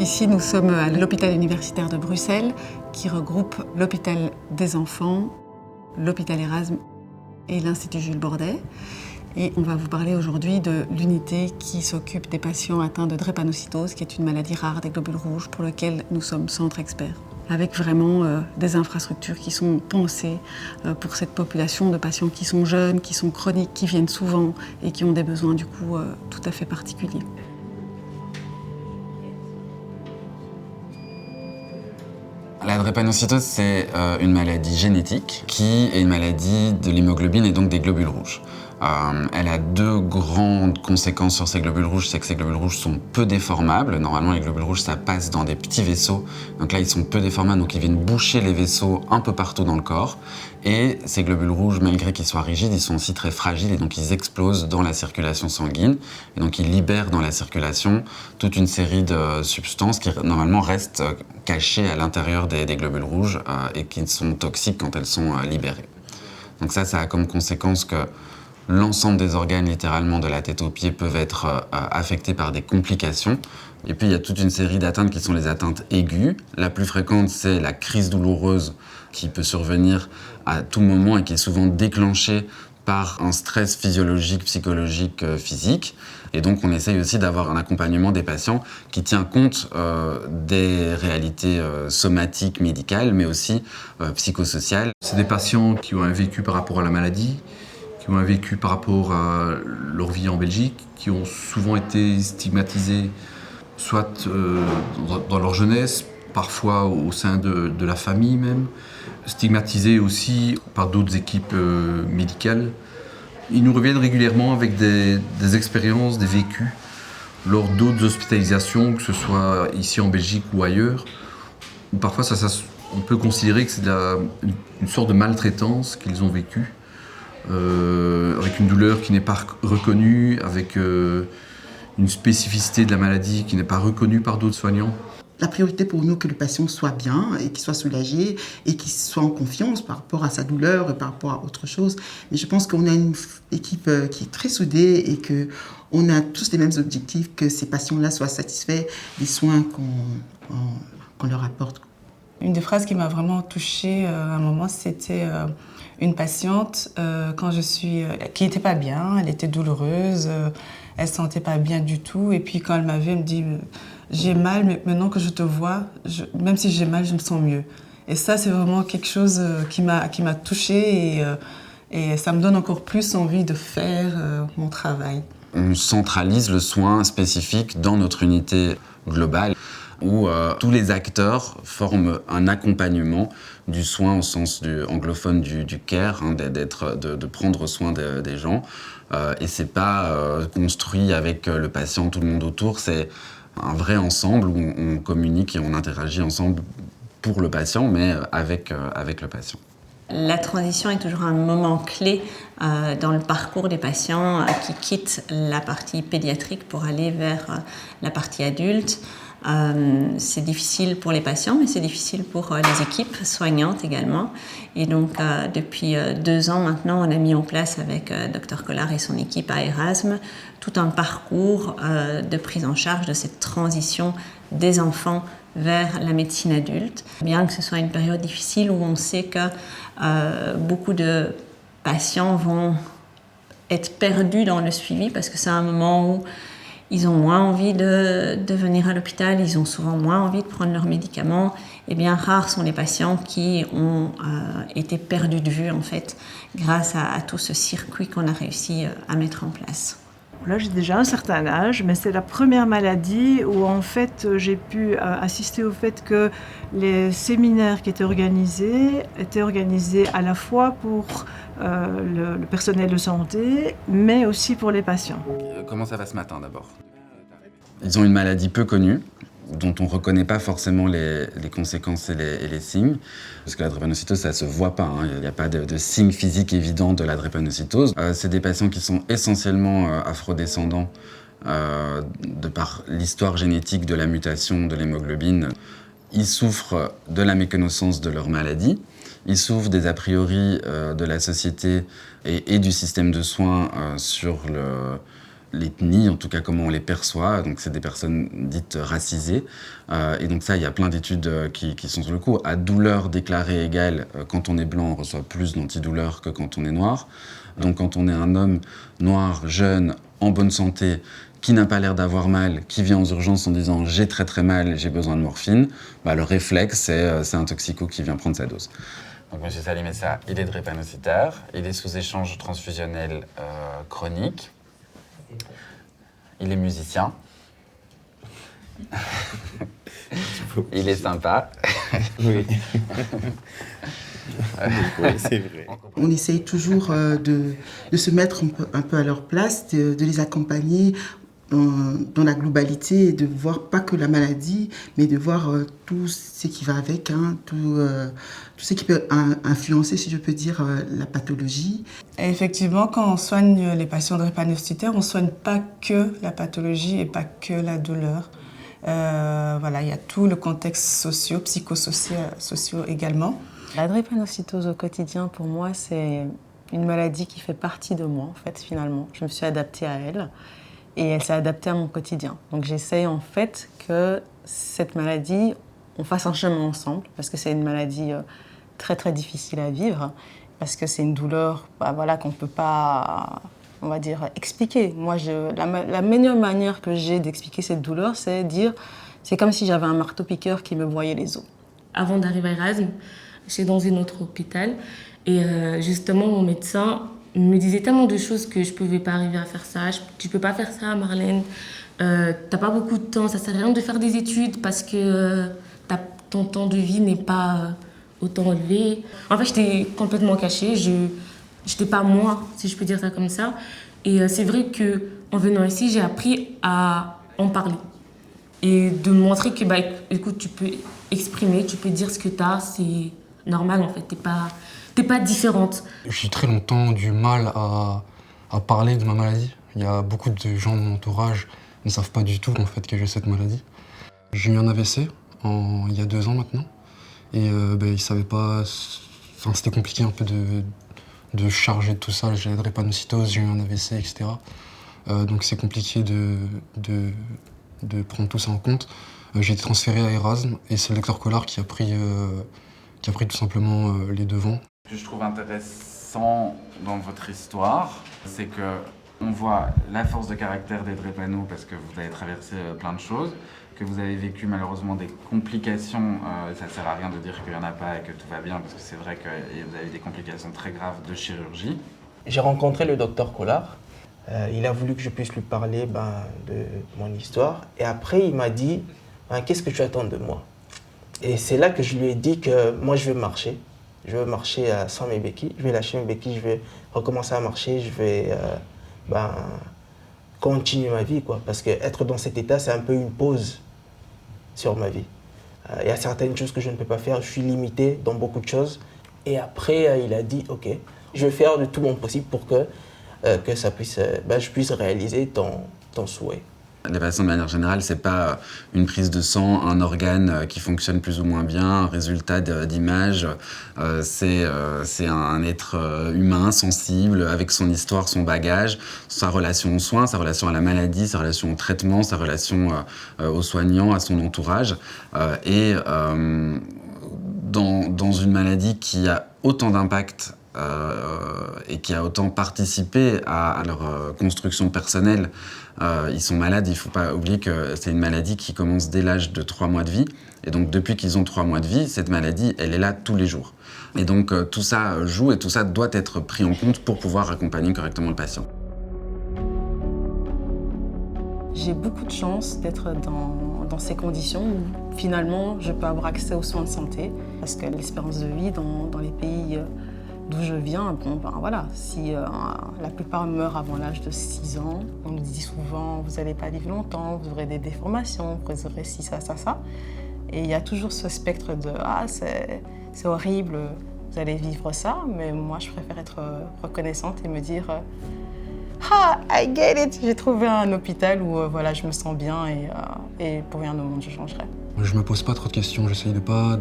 Ici, nous sommes à l'hôpital universitaire de Bruxelles, qui regroupe l'hôpital des enfants, l'hôpital Erasme et l'Institut Jules Bordet. Et on va vous parler aujourd'hui de l'unité qui s'occupe des patients atteints de drépanocytose, qui est une maladie rare des globules rouges pour laquelle nous sommes centre expert, avec vraiment des infrastructures qui sont pensées pour cette population de patients qui sont jeunes, qui sont chroniques, qui viennent souvent et qui ont des besoins du coup tout à fait particuliers. La drépanocytose, c'est une maladie génétique qui est une maladie de l'hémoglobine et donc des globules rouges. Elle a deux grandes conséquences sur ces globules rouges, c'est que ces globules rouges sont peu déformables. Normalement, les globules rouges, ça passe dans des petits vaisseaux. Donc là, ils sont peu déformables, donc ils viennent boucher les vaisseaux un peu partout dans le corps. Et ces globules rouges, malgré qu'ils soient rigides, ils sont aussi très fragiles et donc ils explosent dans la circulation sanguine. Et donc ils libèrent dans la circulation toute une série de substances qui normalement restent cachées à l'intérieur des globules rouges et qui sont toxiques quand elles sont libérées. Donc ça a comme conséquence que l'ensemble des organes, littéralement, de la tête aux pieds, peuvent être affectés par des complications. Et puis, il y a toute une série d'atteintes qui sont les atteintes aiguës. La plus fréquente, c'est la crise douloureuse qui peut survenir à tout moment et qui est souvent déclenchée par un stress physiologique, psychologique, physique. Et donc, on essaye aussi d'avoir un accompagnement des patients qui tient compte des réalités somatiques, médicales, mais aussi psychosociales. C'est des patients qui ont un vécu par rapport à la maladie, qui ont un vécu par rapport à leur vie en Belgique, qui ont souvent été stigmatisés, soit dans leur jeunesse, parfois au sein de la famille même, stigmatisés aussi par d'autres équipes médicales. Ils nous reviennent régulièrement avec des expériences, des vécus, lors d'autres hospitalisations, que ce soit ici en Belgique ou ailleurs, où parfois on peut considérer que c'est une sorte de maltraitance qu'ils ont vécue. Avec une douleur qui n'est pas reconnue, avec une spécificité de la maladie qui n'est pas reconnue par d'autres soignants. La priorité pour nous, que le patient soit bien et qu'il soit soulagé et qu'il soit en confiance par rapport à sa douleur et par rapport à autre chose. Mais je pense qu'on a une équipe qui est très soudée et qu'on a tous les mêmes objectifs, que ces patients-là soient satisfaits des soins qu'on leur apporte. Une des phrases qui m'a vraiment touchée à un moment, c'était une patiente qui n'était pas bien, elle était douloureuse, elle ne se sentait pas bien du tout. Et puis quand elle m'a vue, elle me dit « J'ai mal, mais maintenant que je te vois, même si j'ai mal, je me sens mieux ». Et ça, c'est vraiment quelque chose qui m'a touchée et ça me donne encore plus envie de faire mon travail. On centralise le soin spécifique dans notre unité globale, où tous les acteurs forment un accompagnement du soin au sens anglophone du care, hein, de prendre soin des gens. Et c'est pas construit avec le patient, tout le monde autour, c'est un vrai ensemble où on communique et on interagit ensemble pour le patient, mais avec le patient. La transition est toujours un moment clé dans le parcours des patients qui quittent la partie pédiatrique pour aller vers la partie adulte. C'est difficile pour les patients, mais c'est difficile pour les équipes soignantes également. Et donc, depuis 2 ans maintenant, on a mis en place avec Dr Collard et son équipe à Erasme tout un parcours de prise en charge de cette transition des enfants vers la médecine adulte. Bien que ce soit une période difficile où on sait que beaucoup de patients vont être perdus dans le suivi parce que c'est un moment où ils ont moins envie de venir à l'hôpital, ils ont souvent moins envie de prendre leurs médicaments. Et bien rares sont les patients qui ont été perdus de vue en fait, grâce à tout ce circuit qu'on a réussi à mettre en place. Là, j'ai déjà un certain âge, mais c'est la première maladie où en fait j'ai pu assister au fait que les séminaires qui étaient organisés à la fois pour le personnel de santé, mais aussi pour les patients. Comment ça va ce matin d'abord? Ils ont une maladie peu connue, dont on ne reconnaît pas forcément les conséquences et les signes. Parce que la drépanocytose, ça ne se voit pas, hein. Il n'y a pas de signes physiques évidents de la drépanocytose. C'est des patients qui sont essentiellement afrodescendants de par l'histoire génétique de la mutation de l'hémoglobine. Ils souffrent de la méconnaissance de leur maladie. Ils souffrent des a priori de la société et du système de soins sur l'ethnie, en tout cas comment on les perçoit. Donc c'est des personnes dites racisées. Et donc ça, il y a plein d'études qui sont sur le coup. À douleur déclarée égale, quand on est blanc, on reçoit plus d'antidouleurs que quand on est noir. Donc quand on est un homme noir, jeune, en bonne santé, qui n'a pas l'air d'avoir mal, qui vient aux urgences en disant « j'ai très très mal, j'ai besoin de morphine », le réflexe, c'est un toxico qui vient prendre sa dose. Donc M. Salim-Essa, il est drépanocytaire, il est sous échange transfusionnel chronique, il est musicien, il est sympa. Oui. Oui, c'est vrai. On essaye toujours de se mettre un peu à leur place, de les accompagner dans la globalité et de voir pas que la maladie, mais de voir tout ce qui va avec, tout ce qui peut influencer, si je peux dire, la pathologie. Et effectivement, quand on soigne les patients drépanocytaires, on ne soigne pas que la pathologie et pas que la douleur. Voilà, il y a tout le contexte psychosocial également. La drépanocytose au quotidien, pour moi, c'est une maladie qui fait partie de moi, en fait, finalement. Je me suis adaptée à elle et elle s'est adaptée à mon quotidien. Donc j'essaye, en fait, que cette maladie, on fasse un chemin ensemble, parce que c'est une maladie très, très difficile à vivre, parce que c'est une douleur qu'on ne peut pas, on va dire, expliquer. Moi, la meilleure manière que j'ai d'expliquer cette douleur, c'est dire, c'est comme si j'avais un marteau-piqueur qui me broyait les os. Avant d'arriver à Erasme, j'étais dans un autre hôpital et justement mon médecin me disait tellement de choses que je ne pouvais pas arriver à faire ça. Tu ne peux pas faire ça, Marlène. Tu n'as pas beaucoup de temps, ça ne sert à rien de faire des études parce que ton temps de vie n'est pas autant élevé. En fait, j'étais complètement cachée. Je n'étais pas moi, si je peux dire ça comme ça. Et c'est vrai qu'en venant ici, j'ai appris à en parler. Et de me montrer que, écoute, tu peux exprimer, tu peux dire ce que tu as, c'est normal en fait, t'es pas différente. J'ai très longtemps du mal à parler de ma maladie. Il y a beaucoup de gens de mon entourage qui ne savent pas du tout en fait que j'ai cette maladie. J'ai eu un AVC il y a 2 ans maintenant et ils ne savaient pas, c'était compliqué un peu de charger de tout ça. J'ai la drépanocytose, j'ai eu un AVC, etc. Donc c'est compliqué de prendre tout ça en compte. J'ai été transféré à Erasme et c'est le docteur Collard qui a pris tout simplement les devants. Ce que je trouve intéressant dans votre histoire, c'est qu'on voit la force de caractère des drépano parce que vous avez traversé plein de choses, que vous avez vécu malheureusement des complications. Ça ne sert à rien de dire qu'il n'y en a pas et que tout va bien parce que c'est vrai que vous avez eu des complications très graves de chirurgie. J'ai rencontré le docteur Collard. Il a voulu que je puisse lui parler de mon histoire. Et après, il m'a dit qu'est-ce que tu attends de moi? Et c'est là que je lui ai dit que moi, je veux marcher. Je veux marcher sans mes béquilles. Je vais lâcher mes béquilles, je vais recommencer à marcher. Je vais continuer ma vie, quoi. Parce qu'être dans cet état, c'est un peu une pause sur ma vie. Il y a certaines choses que je ne peux pas faire. Je suis limité dans beaucoup de choses. Et après, il a dit, OK, je vais faire de tout mon possible pour que ça puisse, je puisse réaliser ton souhait. Les patients, de manière générale, c'est pas une prise de sang, un organe qui fonctionne plus ou moins bien, un résultat d'image. C'est un être humain, sensible, avec son histoire, son bagage, sa relation aux soins, sa relation à la maladie, sa relation au traitement, sa relation aux soignants, à son entourage. Dans une maladie qui a autant d'impact et qui a autant participé à leur construction personnelle. Ils sont malades, il ne faut pas oublier que c'est une maladie qui commence dès l'âge de 3 mois de vie. Et donc depuis qu'ils ont 3 mois de vie, cette maladie, elle est là tous les jours. Et donc tout ça joue et tout ça doit être pris en compte pour pouvoir accompagner correctement le patient. J'ai beaucoup de chance d'être dans ces conditions où finalement je peux avoir accès aux soins de santé parce que l'espérance de vie dans les pays d'où je viens, si la plupart meurent avant l'âge de 6 ans, on nous dit souvent vous n'allez pas vivre longtemps, vous aurez des déformations, vous aurez ci, ça. Et il y a toujours ce spectre de c'est horrible, vous allez vivre ça, mais moi je préfère être reconnaissante et me dire I get it, j'ai trouvé un hôpital où je me sens bien et pour rien au monde je changerais. Je me pose pas trop de questions, j'essaye de pas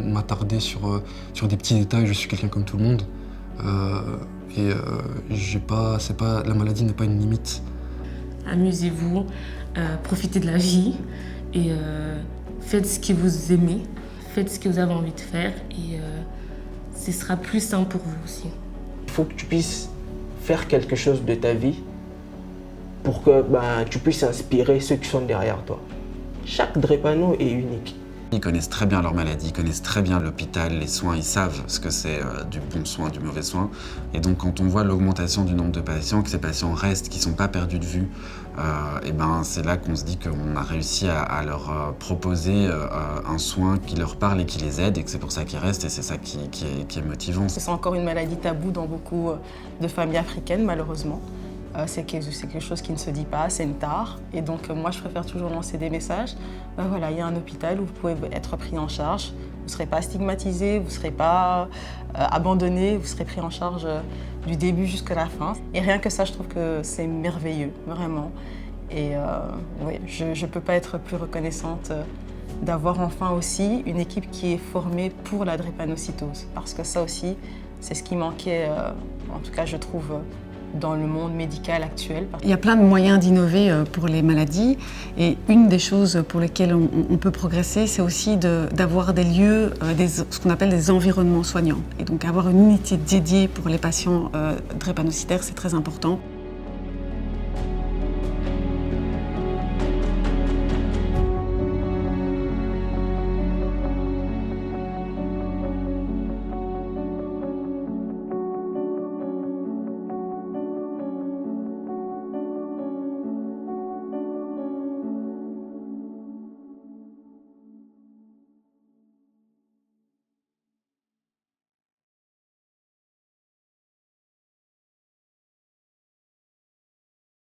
m'attarder sur des petits détails, je suis quelqu'un comme tout le monde. La maladie n'est pas une limite. amusez-vous, profitez de la vie et faites ce que vous aimez, faites ce que vous avez envie de faire et ce sera plus simple pour vous aussi. Il faut que tu puisses faire quelque chose de ta vie pour que tu puisses inspirer ceux qui sont derrière toi. Chaque drépano est unique. Ils connaissent très bien leur maladie, ils connaissent très bien l'hôpital, les soins, ils savent ce que c'est du bon soin, du mauvais soin. Et donc quand on voit l'augmentation du nombre de patients, que ces patients restent, qu'ils ne sont pas perdus de vue, c'est là qu'on se dit qu'on a réussi à leur proposer un soin qui leur parle et qui les aide et que c'est pour ça qu'ils restent et c'est ça qui est motivant. C'est encore une maladie taboue dans beaucoup de familles africaines, malheureusement. C'est quelque chose qui ne se dit pas, c'est une tare. Et donc moi, je préfère toujours lancer des messages. Voilà, il y a un hôpital où vous pouvez être pris en charge. Vous ne serez pas stigmatisé, vous ne serez pas abandonné, vous serez pris en charge du début jusqu'à la fin. Et rien que ça, je trouve que c'est merveilleux, vraiment. Et oui, je ne peux pas être plus reconnaissante d'avoir enfin aussi une équipe qui est formée pour la drépanocytose. Parce que ça aussi, c'est ce qui manquait, en tout cas je trouve, dans le monde médical actuel. Il y a plein de moyens d'innover pour les maladies et une des choses pour lesquelles on peut progresser, c'est aussi d'avoir des lieux, ce qu'on appelle des environnements soignants. Et donc avoir une unité dédiée pour les patients drépanocytaires, c'est très important.